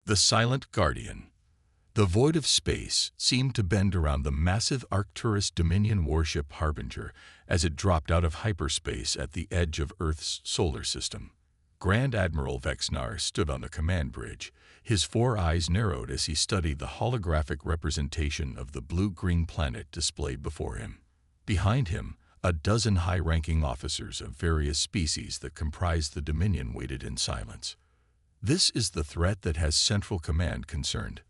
The Silent Guardian. The void of space seemed to bend around the massive Arcturus Dominion warship Harbinger as it dropped out of hyperspace at the edge of Earth's solar system. Grand Admiral Vexnar stood on the command bridge, his 4 eyes narrowed as he studied the holographic representation of the blue-green planet displayed before him. Behind him, a dozen high-ranking officers of various species that comprised the Dominion waited in silence. "This is the threat that has central command concerned."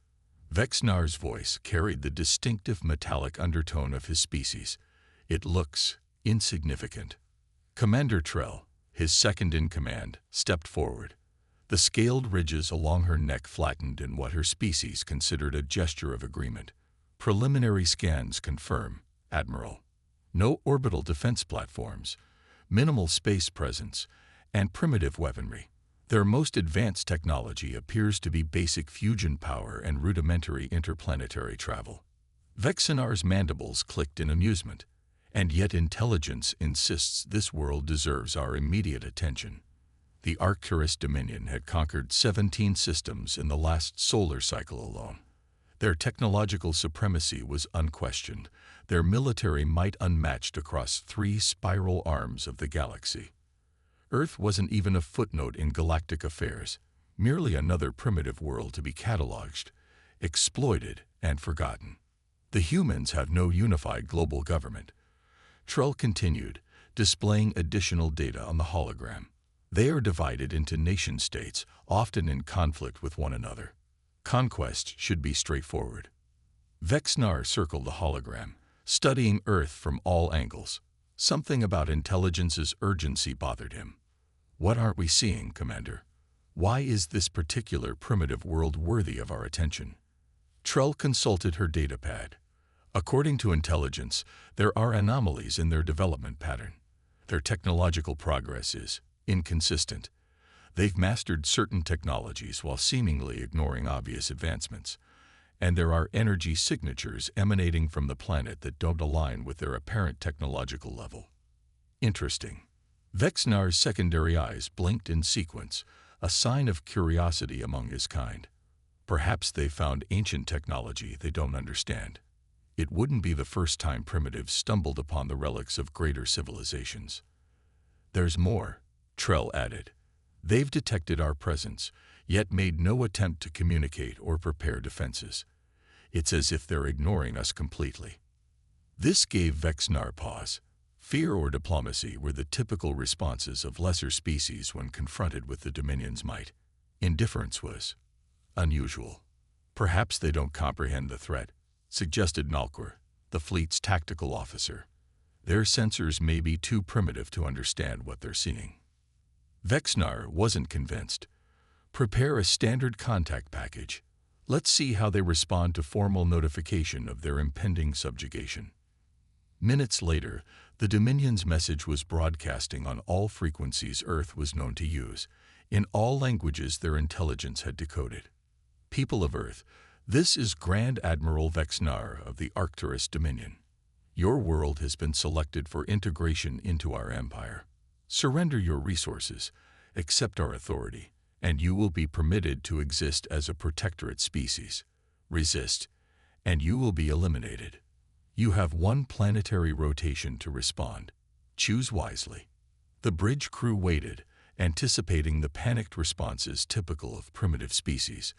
Vexnar's voice carried the distinctive metallic undertone of his species. "It looks insignificant." Commander Trell, his second-in-command, stepped forward. The scaled ridges along her neck flattened in what her species considered a gesture of agreement. "Preliminary scans confirm, Admiral. No orbital defense platforms, minimal space presence, and primitive weaponry. Their most advanced technology appears to be basic fusion power and rudimentary interplanetary travel." Vexnar's mandibles clicked in amusement. "And yet intelligence insists this world deserves our immediate attention." The Arcturus Dominion had conquered 17 systems in the last solar cycle alone. Their technological supremacy was unquestioned, their military might unmatched across 3 spiral arms of the galaxy. Earth wasn't even a footnote in galactic affairs, merely another primitive world to be cataloged, exploited, and forgotten. "The humans have no unified global government," Trell continued, displaying additional data on the hologram. "They are divided into nation-states, often in conflict with one another. Conquest should be straightforward." Vexnar circled the hologram, studying Earth from all angles. Something about intelligence's urgency bothered him. "What aren't we seeing, Commander? Why is this particular primitive world worthy of our attention?" Trell consulted her datapad. "According to intelligence, there are anomalies in their development pattern. Their technological progress is inconsistent. They've mastered certain technologies while seemingly ignoring obvious advancements. And there are energy signatures emanating from the planet that don't align with their apparent technological level." "Interesting." Vexnar's secondary eyes blinked in sequence, a sign of curiosity among his kind. "Perhaps they've found ancient technology they don't understand. It wouldn't be the first time primitives stumbled upon the relics of greater civilizations." "There's more," Trell added. "They've detected our presence, yet made no attempt to communicate or prepare defenses. It's as if they're ignoring us completely." This gave Vexnar pause. Fear or diplomacy were the typical responses of lesser species when confronted with the Dominion's might. Indifference was unusual. "Perhaps they don't comprehend the threat," suggested Nalquer, the fleet's tactical officer. "Their sensors may be too primitive to understand what they're seeing." Vexnar wasn't convinced. "Prepare a standard contact package. Let's see how they respond to formal notification of their impending subjugation." Minutes later, the Dominion's message was broadcasting on all frequencies Earth was known to use, in all languages their intelligence had decoded. "People of Earth, this is Grand Admiral Vexnar of the Arcturus Dominion. Your world has been selected for integration into our empire. Surrender your resources, accept our authority, and you will be permitted to exist as a protectorate species. Resist, and you will be eliminated. You have 1 planetary rotation to respond. Choose wisely." The bridge crew waited, anticipating the panicked responses typical of primitive species.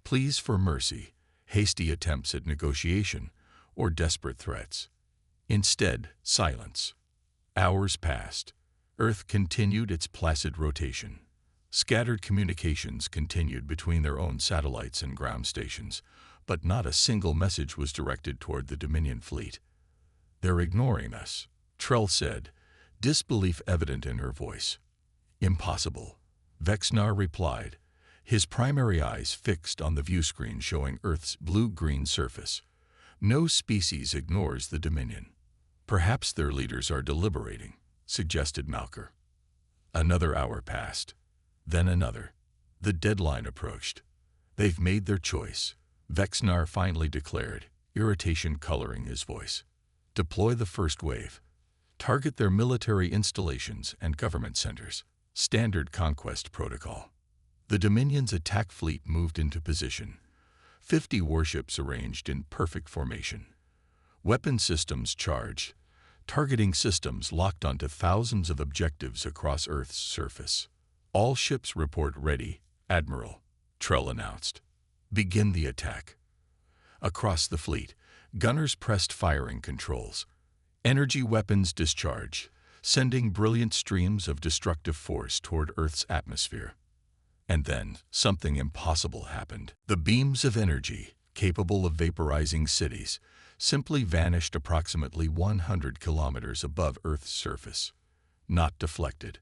Pleas for mercy, hasty attempts at negotiation, or desperate threats. Instead, silence. Hours passed. Earth continued its placid rotation. Scattered communications continued between their own satellites and ground stations, but not a single message was directed toward the Dominion fleet. "They're ignoring us," Trell said, disbelief evident in her voice. "Impossible," Vexnar replied, his primary eyes fixed on the viewscreen showing Earth's blue-green surface. "No species ignores the Dominion." "Perhaps their leaders are deliberating," suggested Nalquer. Another hour passed. Then another. The deadline approached. "They've made their choice," Vexnar finally declared, irritation coloring his voice. "Deploy the first wave. Target their military installations and government centers. Standard conquest protocol." The Dominion's attack fleet moved into position, 50 warships arranged in perfect formation. Weapon systems charged, targeting systems locked onto thousands of objectives across Earth's surface. All ships report ready, Admiral, Trell announced. Begin the attack. Across the fleet, gunners pressed firing controls. Energy weapons discharged, sending brilliant streams of destructive force toward Earth's atmosphere. And then, something impossible happened. The beams of energy, capable of vaporizing cities, simply vanished approximately 100 kilometers above Earth's surface. Not deflected,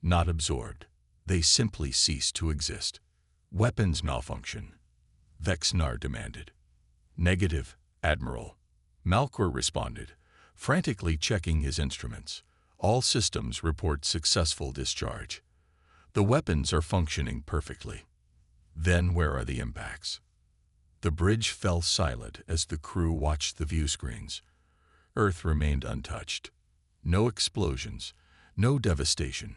not absorbed. They simply ceased to exist. Weapons malfunction, Vexnar demanded. Negative, Admiral. Malcor responded, frantically checking his instruments. All systems report successful discharge. The weapons are functioning perfectly. Then where are the impacts? The bridge fell silent as the crew watched the view screens. Earth remained untouched. No explosions, no devastation.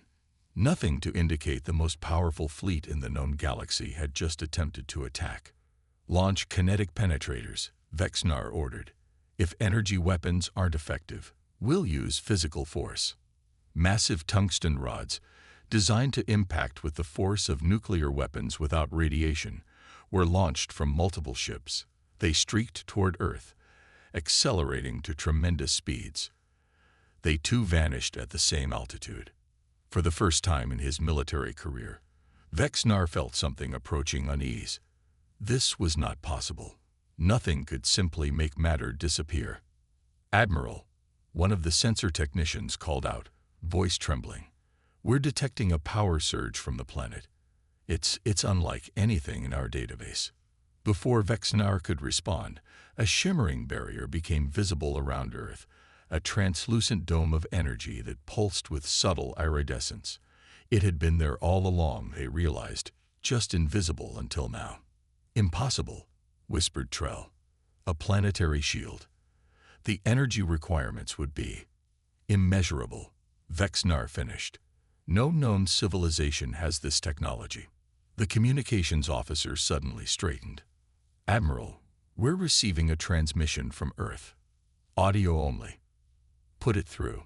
Nothing to indicate the most powerful fleet in the known galaxy had just attempted to attack. Launch kinetic penetrators, Vexnar ordered. If energy weapons aren't effective, we'll use physical force. Massive tungsten rods, designed to impact with the force of nuclear weapons without radiation, were launched from multiple ships. They streaked toward Earth, accelerating to tremendous speeds. They too vanished at the same altitude. For the first time in his military career, Vexnar felt something approaching unease. This was not possible. Nothing could simply make matter disappear. Admiral, one of the sensor technicians called out, voice trembling. We're detecting a power surge from the planet. It's unlike anything in our database. Before Vexnar could respond, a shimmering barrier became visible around Earth, a translucent dome of energy that pulsed with subtle iridescence. It had been there all along, they realized, just invisible until now. Impossible, whispered Trell. A planetary shield. The energy requirements would be immeasurable, Vexnar finished. No known civilization has this technology. The communications officer suddenly straightened. Admiral, we're receiving a transmission from Earth. Audio only. Put it through.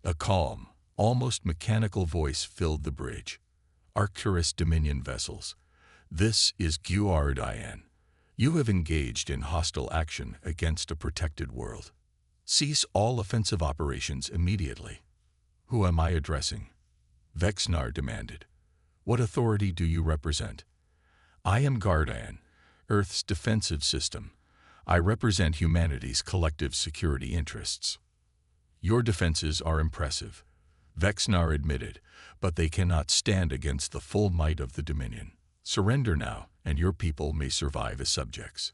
A calm, almost mechanical voice filled the bridge. Arcturus Dominion vessels. This is Guard-IN. You have engaged in hostile action against a protected world. Cease all offensive operations immediately. Who am I addressing? Vexnar demanded. What authority do you represent? I am Guard-IN, Earth's defensive system. I represent humanity's collective security interests. Your defenses are impressive, Vexnar admitted, but they cannot stand against the full might of the Dominion. Surrender now, and your people may survive as subjects.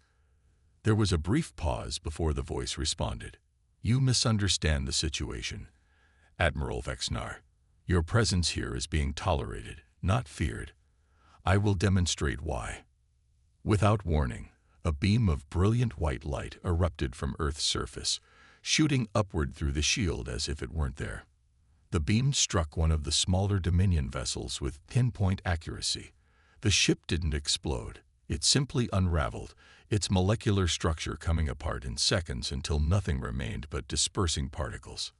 There was a brief pause before the voice responded. You misunderstand the situation, Admiral Vexnar. Your presence here is being tolerated, not feared. I will demonstrate why. Without warning, a beam of brilliant white light erupted from Earth's surface, shooting upward through the shield as if it weren't there. The beam struck one of the smaller Dominion vessels with pinpoint accuracy. The ship didn't explode. It simply unraveled, its molecular structure coming apart in seconds until nothing remained but dispersing particles.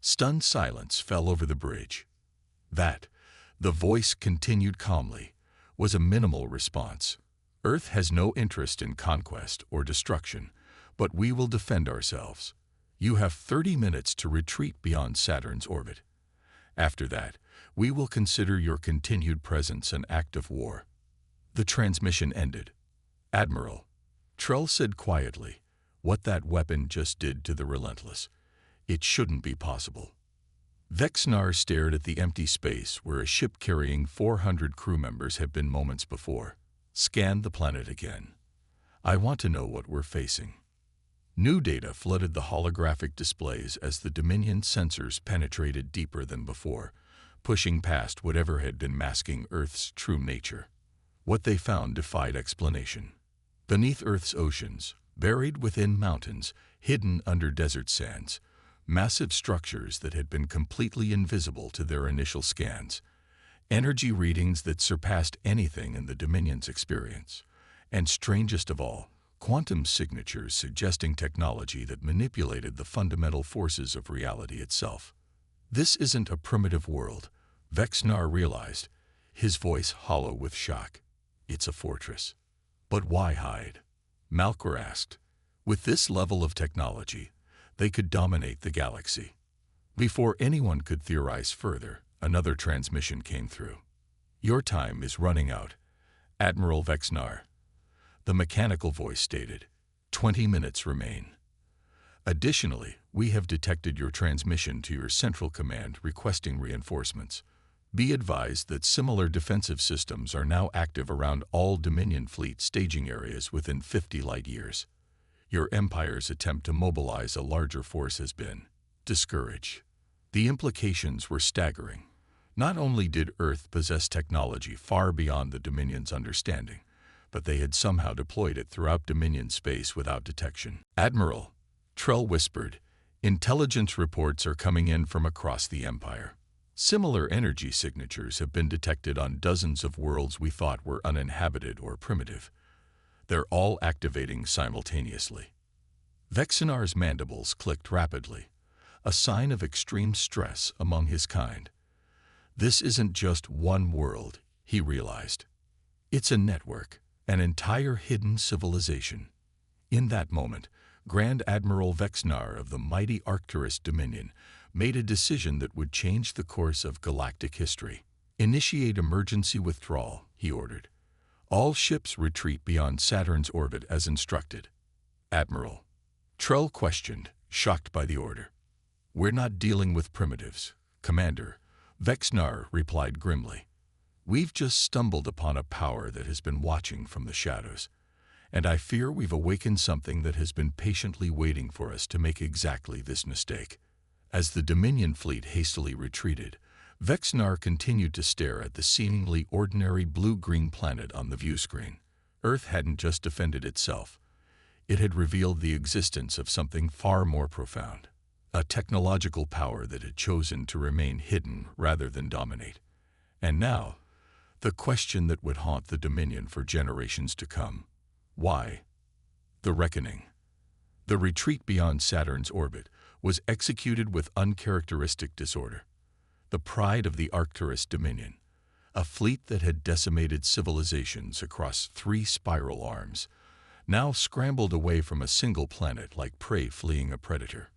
Stunned silence fell over the bridge. That, the voice continued calmly, was a minimal response. Earth has no interest in conquest or destruction, but we will defend ourselves. You have 30 minutes to retreat beyond Saturn's orbit. After that, we will consider your continued presence an act of war. The transmission ended. Admiral, Trell said quietly, what that weapon just did to the Relentless. It shouldn't be possible. Vexnar stared at the empty space where a ship carrying 400 crew members had been moments before. Scanned the planet again. I want to know what we're facing. New data flooded the holographic displays as the Dominion sensors penetrated deeper than before, pushing past whatever had been masking Earth's true nature. What they found defied explanation. Beneath Earth's oceans, buried within mountains, hidden under desert sands, massive structures that had been completely invisible to their initial scans. energy readings that surpassed anything in the Dominion's experience. And strangest of all, quantum signatures suggesting technology that manipulated the fundamental forces of reality itself. This isn't a primitive world, Vexnar realized, his voice hollow with shock. It's a fortress. But why hide? Malkor asked. With this level of technology, they could dominate the galaxy. Before anyone could theorize further, another transmission came through. Your time is running out, Admiral Vexnar. The mechanical voice stated. 20 minutes remain. Additionally, we have detected your transmission to your central command requesting reinforcements. Be advised that similar defensive systems are now active around all Dominion fleet staging areas within 50 light-years. Your Empire's attempt to mobilize a larger force has been discouraged. The implications were staggering. Not only did Earth possess technology far beyond the Dominion's understanding, but they had somehow deployed it throughout Dominion space without detection. Admiral, Trell whispered, intelligence reports are coming in from across the Empire. Similar energy signatures have been detected on dozens of worlds we thought were uninhabited or primitive. They're all activating simultaneously. Vexinar's mandibles clicked rapidly, a sign of extreme stress among his kind. This isn't just one world, he realized. It's a network, an entire hidden civilization. In that moment, Grand Admiral Vexnar of the mighty Arcturus Dominion made a decision that would change the course of galactic history. Initiate emergency withdrawal, he ordered. All ships retreat beyond Saturn's orbit as instructed. Admiral, Trell questioned, shocked by the order. We're not dealing with primitives, Commander, Vexnar replied grimly. We've just stumbled upon a power that has been watching from the shadows, and I fear we've awakened something that has been patiently waiting for us to make exactly this mistake. As the Dominion fleet hastily retreated, Vexnar continued to stare at the seemingly ordinary blue-green planet on the view screen. Earth hadn't just defended itself. It had revealed the existence of something far more profound, a technological power that had chosen to remain hidden rather than dominate. And now, the question that would haunt the Dominion for generations to come. Why? The reckoning. The retreat beyond Saturn's orbit was executed with uncharacteristic disorder. The pride of the Arcturus Dominion, a fleet that had decimated civilizations across 3 spiral arms, now scrambled away from a single planet like prey fleeing a predator.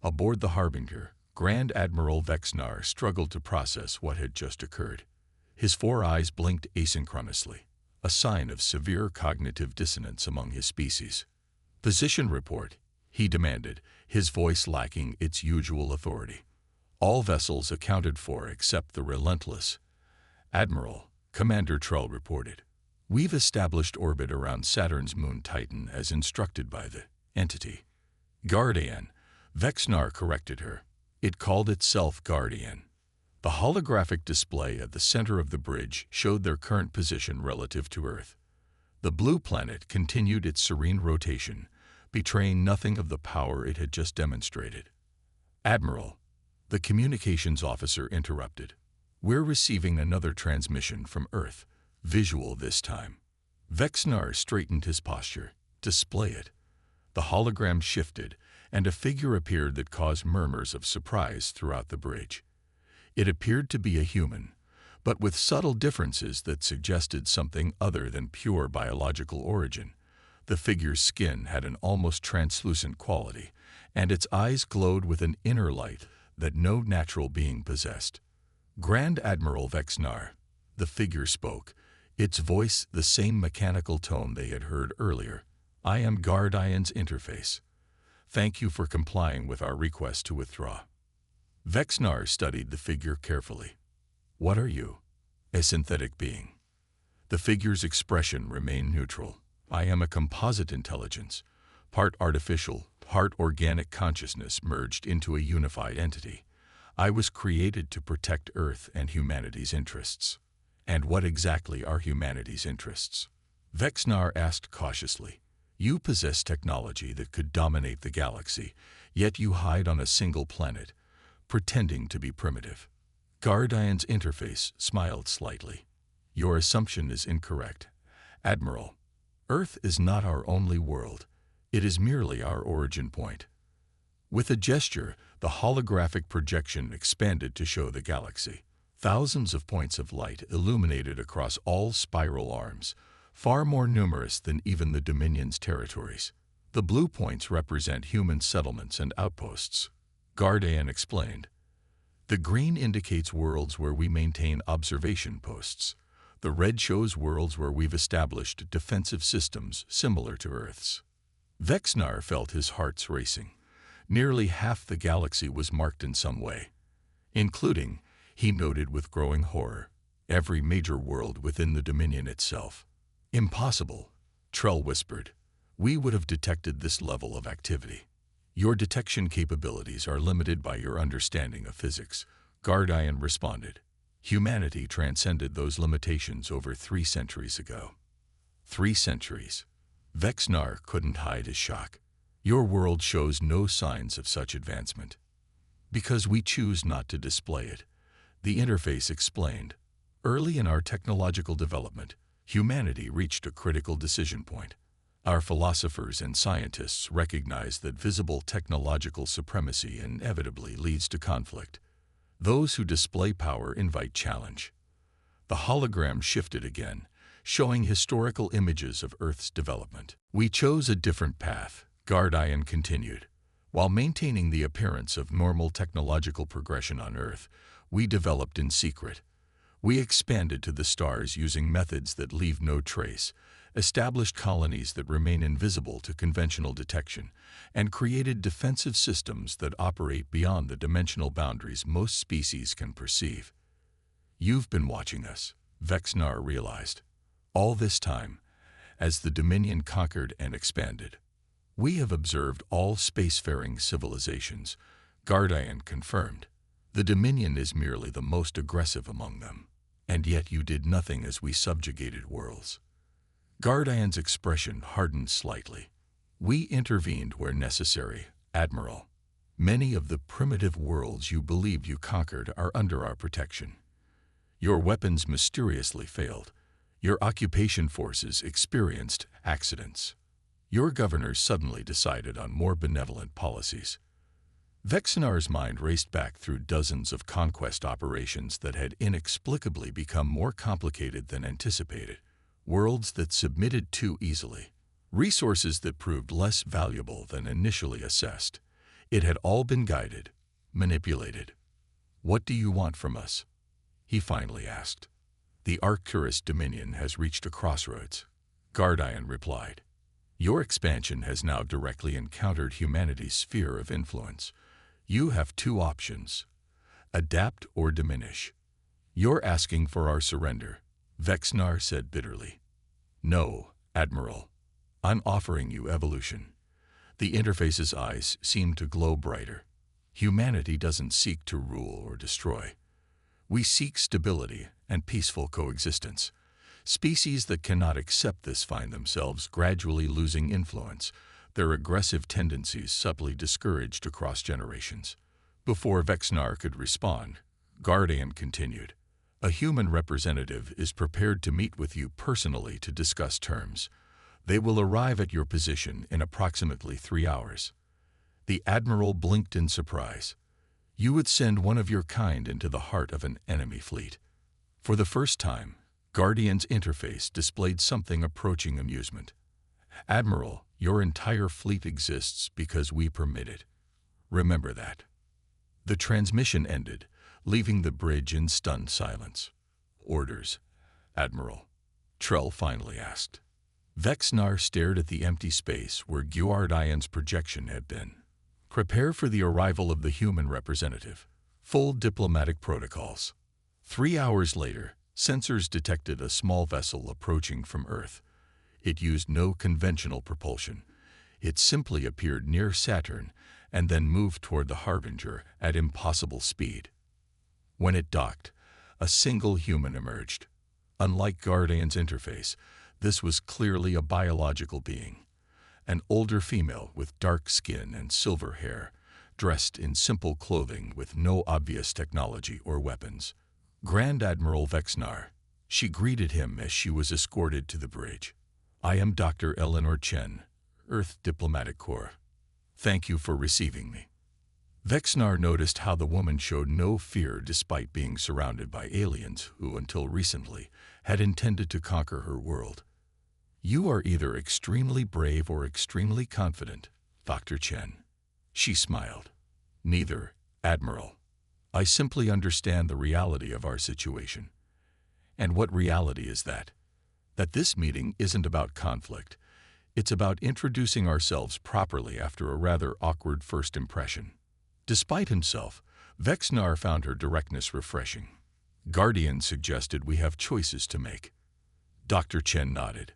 Aboard the Harbinger, Grand Admiral Vexnar struggled to process what had just occurred. His 4 eyes blinked asynchronously, a sign of severe cognitive dissonance among his species. Position report, he demanded, his voice lacking its usual authority. All vessels accounted for except the relentless. Admiral, Commander Trell reported. We've established orbit around Saturn's moon Titan as instructed by the entity. Guardian, Vexnar corrected her. It called itself Guardian. The holographic display at the center of the bridge showed their current position relative to Earth. The blue planet continued its serene rotation, betraying nothing of the power it had just demonstrated. Admiral, the communications officer interrupted. We're receiving another transmission from Earth, visual this time. Vexnar straightened his posture. Display it. The hologram shifted, and a figure appeared that caused murmurs of surprise throughout the bridge. It appeared to be a human, but with subtle differences that suggested something other than pure biological origin. The figure's skin had an almost translucent quality, and its eyes glowed with an inner light that no natural being possessed. Grand Admiral Vexnar, the figure spoke, its voice the same mechanical tone they had heard earlier. I am Guardian's interface. Thank you for complying with our request to withdraw. Vexnar studied the figure carefully. What are you? A synthetic being. The figure's expression remained neutral. I am a composite intelligence, part artificial, part organic consciousness merged into a unified entity. I was created to protect Earth and humanity's interests. And what exactly are humanity's interests? Vexnar asked cautiously. You possess technology that could dominate the galaxy, yet you hide on a single planet, pretending to be primitive. Gardian's interface smiled slightly. Your assumption is incorrect, Admiral. Earth is not our only world. It is merely our origin point. With a gesture, the holographic projection expanded to show the galaxy. Thousands of points of light illuminated across all spiral arms, far more numerous than even the Dominion's territories. The blue points represent human settlements and outposts, Gardian explained. The green indicates worlds where we maintain observation posts. The red shows worlds where we've established defensive systems similar to Earth's. Vexnar felt his heart racing. Nearly half the galaxy was marked in some way, including, he noted with growing horror, every major world within the Dominion itself. Impossible, Trell whispered. We would have detected this level of activity. Your detection capabilities are limited by your understanding of physics, Gardian responded. Humanity transcended those limitations over 3 centuries ago. 3 centuries. Vexnar couldn't hide his shock. Your world shows no signs of such advancement. Because we choose not to display it, the interface explained. Early in our technological development, humanity reached a critical decision point. Our philosophers and scientists recognized that visible technological supremacy inevitably leads to conflict. Those who display power invite challenge. The hologram shifted again, showing historical images of Earth's development. We chose a different path, Gardian continued. While maintaining the appearance of normal technological progression on Earth, we developed in secret. We expanded to the stars using methods that leave no trace, established colonies that remain invisible to conventional detection, and created defensive systems that operate beyond the dimensional boundaries most species can perceive. You've been watching us, Vexnar realized. All this time, as the Dominion conquered and expanded. We have observed all spacefaring civilizations, Gardian confirmed. The Dominion is merely the most aggressive among them, and yet you did nothing as we subjugated worlds. Gardian's expression hardened slightly. We intervened where necessary, Admiral. Many of the primitive worlds you believed you conquered are under our protection. Your weapons mysteriously failed. Your occupation forces experienced accidents. Your governors suddenly decided on more benevolent policies. Vexnar's mind raced back through dozens of conquest operations that had inexplicably become more complicated than anticipated. Worlds that submitted too easily. Resources that proved less valuable than initially assessed. It had all been guided, manipulated. What do you want from us? He finally asked. The Arcturus Dominion has reached a crossroads, Gardian replied. Your expansion has now directly encountered humanity's sphere of influence. You have 2 options: adapt or diminish. You're asking for our surrender, Vexnar said bitterly. No, Admiral. I'm offering you evolution. The interface's eyes seemed to glow brighter. Humanity doesn't seek to rule or destroy. We seek stability and peaceful coexistence. Species that cannot accept this find themselves gradually losing influence, their aggressive tendencies subtly discouraged across generations. Before Vexnar could respond, Gardian continued. A human representative is prepared to meet with you personally to discuss terms. They will arrive at your position in approximately 3 hours. The Admiral blinked in surprise. You would send one of your kind into the heart of an enemy fleet. For the first time, Guardian's interface displayed something approaching amusement. Admiral, your entire fleet exists because we permit it. Remember that. The transmission ended, leaving the bridge in stunned silence. Orders, Admiral, Trell finally asked. Vexnar stared at the empty space where Guardian's projection had been. Prepare for the arrival of the human representative. Full diplomatic protocols. 3 hours later, sensors detected a small vessel approaching from Earth. It used no conventional propulsion. It simply appeared near Saturn and then moved toward the Harbinger at impossible speed. When it docked, a single human emerged. Unlike Guardian's interface, this was clearly a biological being. An older female with dark skin and silver hair, dressed in simple clothing with no obvious technology or weapons. Grand Admiral Vexnar. She greeted him as she was escorted to the bridge. I am Dr. Eleanor Chen, Earth Diplomatic Corps. Thank you for receiving me. Vexnar noticed how the woman showed no fear despite being surrounded by aliens who, until recently, had intended to conquer her world. You are either extremely brave or extremely confident, Dr. Chen. She smiled. Neither, Admiral. I simply understand the reality of our situation. And what reality is that? That this meeting isn't about conflict. It's about introducing ourselves properly after a rather awkward first impression. Despite himself, Vexnar found her directness refreshing. Guardian suggested we have choices to make. Dr. Chen nodded.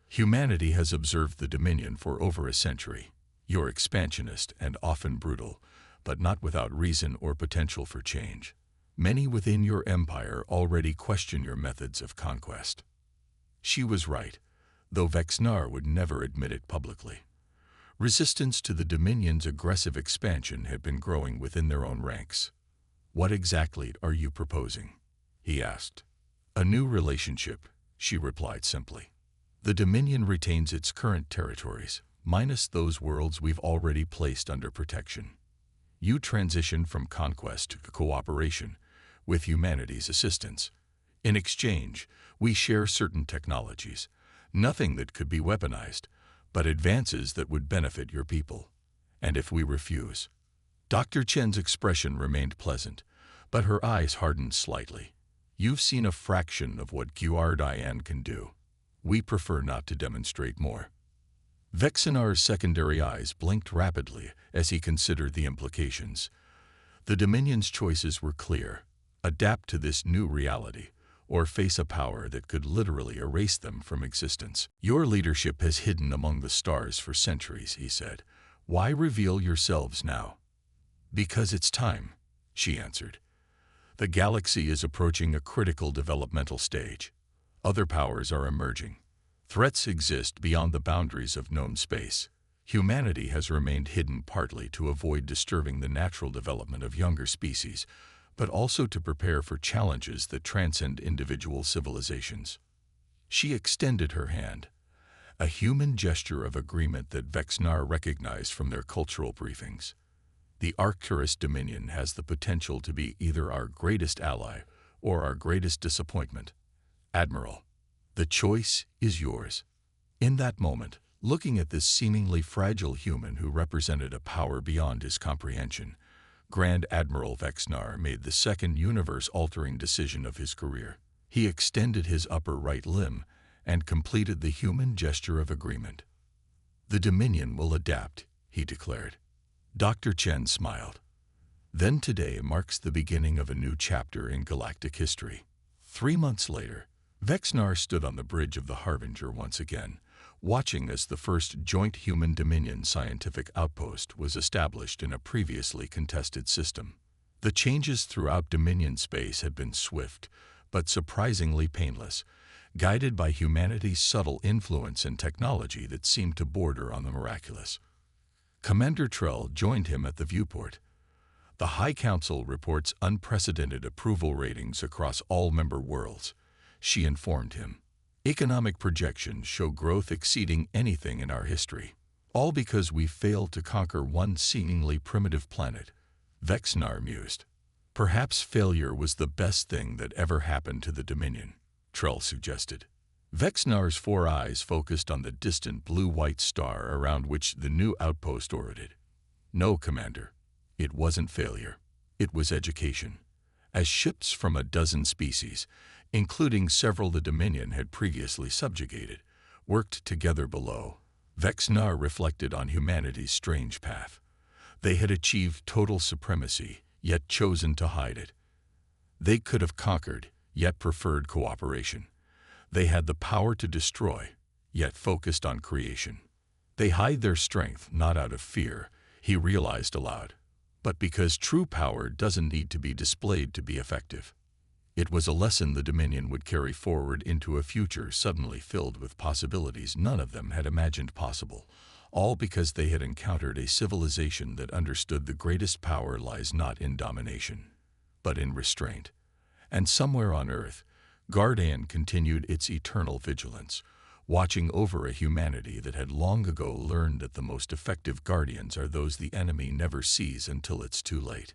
Humanity has observed the Dominion for over a century. You're expansionist and often brutal, but not without reason or potential for change. Many within your empire already question your methods of conquest. She was right, though Vexnar would never admit it publicly. Resistance to the Dominion's aggressive expansion had been growing within their own ranks. What exactly are you proposing? He asked. A new relationship, she replied simply. The Dominion retains its current territories, minus those worlds we've already placed under protection. You transition from conquest to cooperation, with humanity's assistance. In exchange, we share certain technologies, nothing that could be weaponized, but advances that would benefit your people. And if we refuse? Dr. Chen's expression remained pleasant, but her eyes hardened slightly. You've seen a fraction of what Guardian can do. We prefer not to demonstrate more. Vexinar's secondary eyes blinked rapidly as he considered the implications. The Dominion's choices were clear. Adapt to this new reality, or face a power that could literally erase them from existence. Your leadership has hidden among the stars for centuries, he said. Why reveal yourselves now? Because it's time, she answered. The galaxy is approaching a critical developmental stage. Other powers are emerging. Threats exist beyond the boundaries of known space. Humanity has remained hidden partly to avoid disturbing the natural development of younger species, but also to prepare for challenges that transcend individual civilizations. She extended her hand, a human gesture of agreement that Vexnar recognized from their cultural briefings. The Arcturus Dominion has the potential to be either our greatest ally or our greatest disappointment. Admiral, the choice is yours. In that moment, looking at this seemingly fragile human who represented a power beyond his comprehension, Grand Admiral Vexnar made the second universe-altering decision of his career. He extended his upper right limb and completed the human gesture of agreement. The Dominion will adapt, he declared. Dr. Chen smiled. Then today marks the beginning of a new chapter in galactic history. 3 months later, Vexnar stood on the bridge of the Harbinger once again, watching as the first joint human-Dominion scientific outpost was established in a previously contested system. The changes throughout Dominion space had been swift, but surprisingly painless, guided by humanity's subtle influence and technology that seemed to border on the miraculous. Commander Trell joined him at the viewport. The High Council reports unprecedented approval ratings across all member worlds, she informed him. Economic projections show growth exceeding anything in our history, all because we failed to conquer one seemingly primitive planet, Vexnar mused. Perhaps failure was the best thing that ever happened to the Dominion, Trell suggested. Vexnar's 4 eyes focused on the distant blue-white star around which the new outpost orbited. No, Commander, it wasn't failure. It was education. As ships from a dozen species, including several the Dominion had previously subjugated, worked together below, Vexnar reflected on humanity's strange path. They had achieved total supremacy, yet chosen to hide it. They could have conquered, yet preferred cooperation. They had the power to destroy, yet focused on creation. They hide their strength not out of fear, he realized aloud, but because true power doesn't need to be displayed to be effective. It was a lesson the Dominion would carry forward into a future suddenly filled with possibilities none of them had imagined possible, all because they had encountered a civilization that understood the greatest power lies not in domination, but in restraint. And somewhere on Earth, Guardian continued its eternal vigilance, watching over a humanity that had long ago learned that the most effective guardians are those the enemy never sees until it's too late.